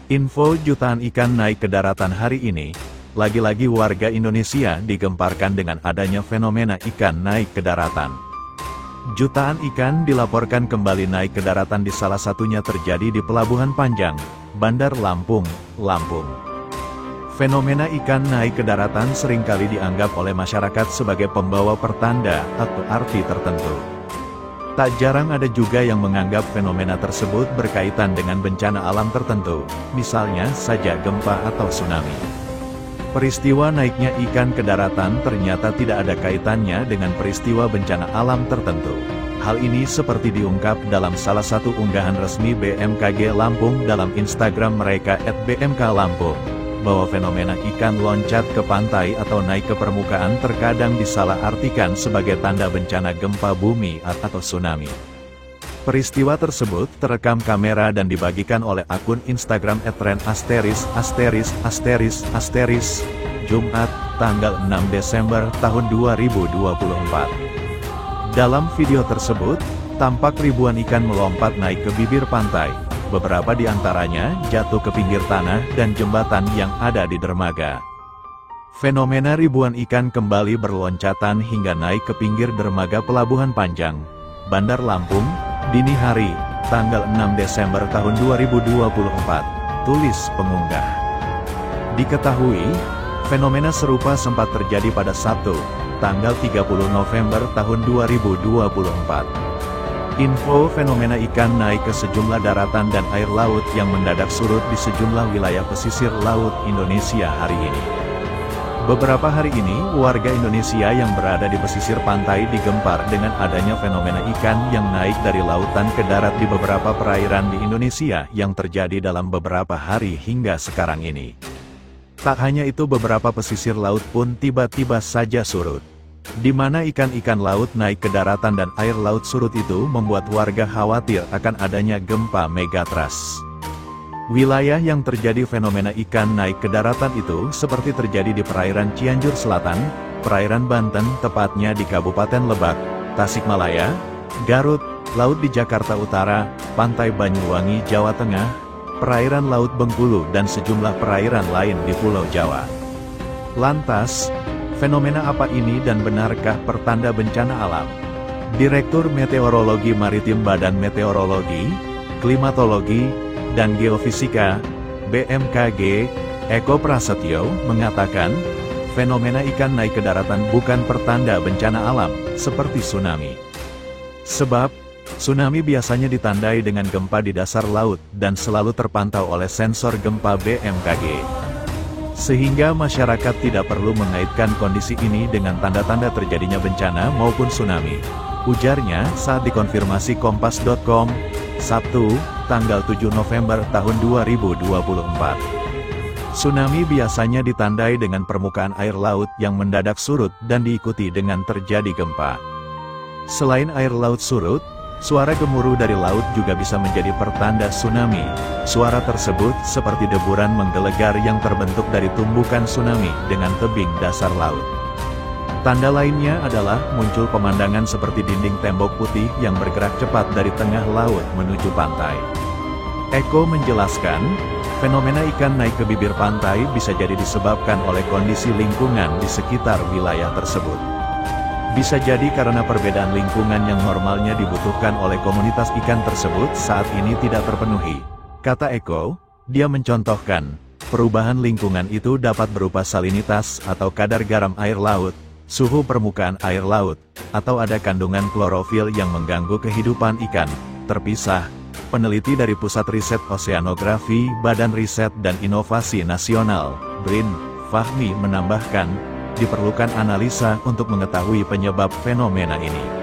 Info jutaan ikan naik ke daratan hari ini. Lagi-lagi warga Indonesia digemparkan dengan adanya fenomena ikan naik ke daratan. Jutaan ikan dilaporkan kembali naik ke daratan, di salah satunya terjadi di Pelabuhan Panjang, Bandar Lampung, Lampung. Fenomena ikan naik ke daratan seringkali dianggap oleh masyarakat sebagai pembawa pertanda atau arti tertentu. Tak jarang ada juga yang menganggap fenomena tersebut berkaitan dengan bencana alam tertentu, misalnya saja gempa atau tsunami. Peristiwa naiknya ikan ke daratan ternyata tidak ada kaitannya dengan peristiwa bencana alam tertentu. Hal ini seperti diungkap dalam salah satu unggahan resmi BMKG Lampung dalam Instagram mereka @bmklampung, bahwa fenomena ikan loncat ke pantai atau naik ke permukaan terkadang disalahartikan sebagai tanda bencana gempa bumi atau tsunami. Peristiwa tersebut terekam kamera dan dibagikan oleh akun Instagram @ren_, Jumat, tanggal 6 Desember tahun 2024. Dalam video tersebut, tampak ribuan ikan melompat naik ke bibir pantai. Beberapa di antaranya jatuh ke pinggir tanah dan jembatan yang ada di dermaga. Fenomena ribuan ikan kembali berloncatan hingga naik ke pinggir dermaga Pelabuhan Panjang, Bandar Lampung, dini hari, tanggal 6 Desember tahun 2024, tulis pengunggah. Diketahui, fenomena serupa sempat terjadi pada Sabtu, tanggal 30 November tahun 2024. Info fenomena ikan naik ke sejumlah daratan dan air laut yang mendadak surut di sejumlah wilayah pesisir laut Indonesia hari ini. Beberapa hari ini, warga Indonesia yang berada di pesisir pantai digempar dengan adanya fenomena ikan yang naik dari lautan ke darat di beberapa perairan di Indonesia yang terjadi dalam beberapa hari hingga sekarang ini. Tak hanya itu, beberapa pesisir laut pun tiba-tiba saja surut. Di mana ikan-ikan laut naik ke daratan dan air laut surut itu membuat warga khawatir akan adanya gempa megatrust. Wilayah yang terjadi fenomena ikan naik ke daratan itu seperti terjadi di perairan Cianjur Selatan, perairan Banten tepatnya di Kabupaten Lebak, Tasikmalaya, Garut, laut di Jakarta Utara, pantai Banyuwangi Jawa Tengah, perairan Laut Bengkulu dan sejumlah perairan lain di Pulau Jawa. Lantas, fenomena apa ini dan benarkah pertanda bencana alam? Direktur Meteorologi Maritim Badan Meteorologi, Klimatologi, dan Geofisika, BMKG, Eko Prasetyo, mengatakan, fenomena ikan naik ke daratan bukan pertanda bencana alam, seperti tsunami. Sebab, tsunami biasanya ditandai dengan gempa di dasar laut, dan selalu terpantau oleh sensor gempa BMKG. Sehingga masyarakat tidak perlu mengaitkan kondisi ini dengan tanda-tanda terjadinya bencana maupun tsunami. Ujarnya saat dikonfirmasi Kompas.com, Sabtu, tanggal 7 November tahun 2024. Tsunami biasanya ditandai dengan permukaan air laut yang mendadak surut dan diikuti dengan terjadi gempa. Selain air laut surut, suara gemuruh dari laut juga bisa menjadi pertanda tsunami. Suara tersebut seperti deburan menggelegar yang terbentuk dari tumbukan tsunami dengan tebing dasar laut. Tanda lainnya adalah muncul pemandangan seperti dinding tembok putih yang bergerak cepat dari tengah laut menuju pantai. Eko menjelaskan, fenomena ikan naik ke bibir pantai bisa jadi disebabkan oleh kondisi lingkungan di sekitar wilayah tersebut. Bisa jadi karena perbedaan lingkungan yang normalnya dibutuhkan oleh komunitas ikan tersebut saat ini tidak terpenuhi. Kata Eko, dia mencontohkan, perubahan lingkungan itu dapat berupa salinitas atau kadar garam air laut, suhu permukaan air laut, atau ada kandungan klorofil yang mengganggu kehidupan ikan. Terpisah, peneliti dari Pusat Riset Oseanografi Badan Riset dan Inovasi Nasional, BRIN, Fahmi menambahkan, diperlukan analisa untuk mengetahui penyebab fenomena ini.